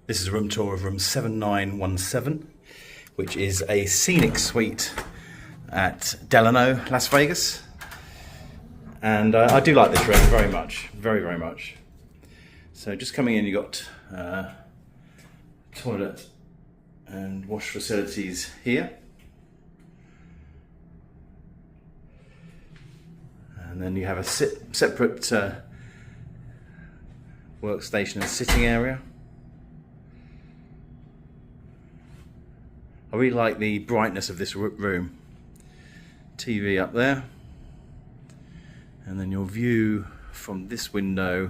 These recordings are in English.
This is a room tour of room 7917, which is a Scenic suite at Delano, Las Vegas. And I do like this room very much, very much. So just coming in, you got toilet and wash facilities here. And then you have a separate workstation and sitting area. I really like the brightness of this room. TV up there. And then your view from this window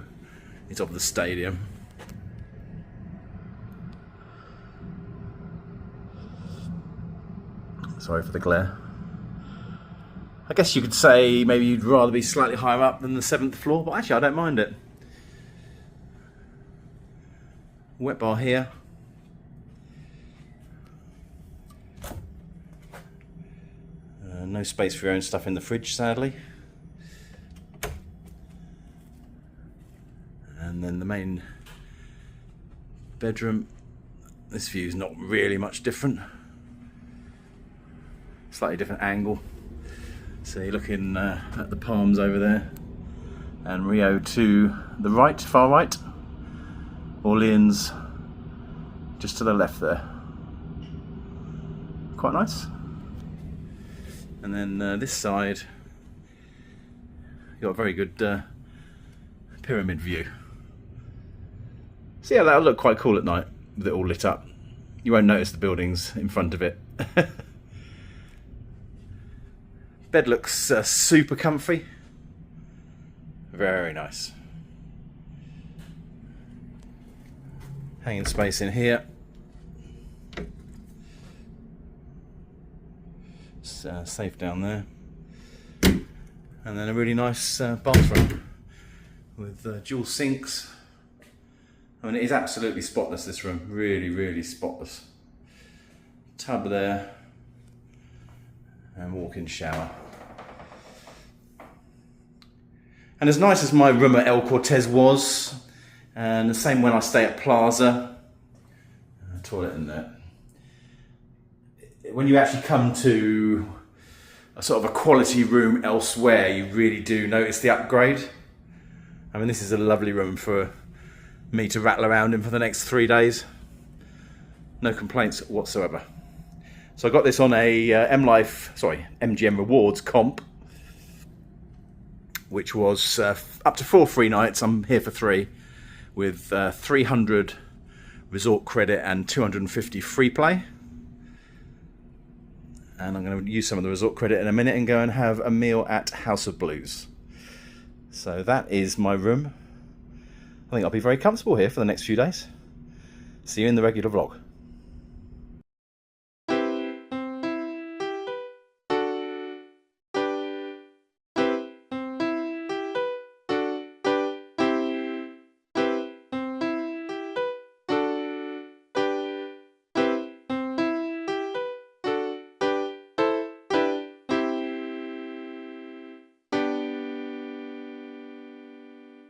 is of the stadium. Sorry for the glare. I guess you could say maybe you'd rather be slightly higher up than the 7th floor, but actually I don't mind it. Wet bar here. No space for your own stuff in the fridge, sadly. And then the main bedroom. This view is not really much different. Slightly different angle. So you're looking at the palms over there, and Rio to the right, far right. Orleans just to the left there. Quite nice. And then this side, you've got a very good pyramid view. So yeah, that'll look quite cool at night with it all lit up. You won't notice the buildings in front of it. Bed looks super comfy. Very nice. Hanging space in here. Safe down there. And then a really nice bathroom with dual sinks. I mean, it is absolutely spotless, this room. Really spotless. Tub there. And walk-in shower. And as nice as my room at El Cortez was, and the same when I stay at Plaza, toilet in there. When you actually come to a sort of a quality room elsewhere, you really do notice the upgrade. I mean, this is a lovely room for me to rattle around in for the next 3 days. No complaints whatsoever. So I got this on a MGM Rewards comp, which was up to 4 free nights. I'm here for 3, with 300 resort credit and 250 free play. And I'm going to use some of the resort credit in a minute and go and have a meal at House of Blues. So that is my room. I think I'll be very comfortable here for the next few days. See you in the regular vlog.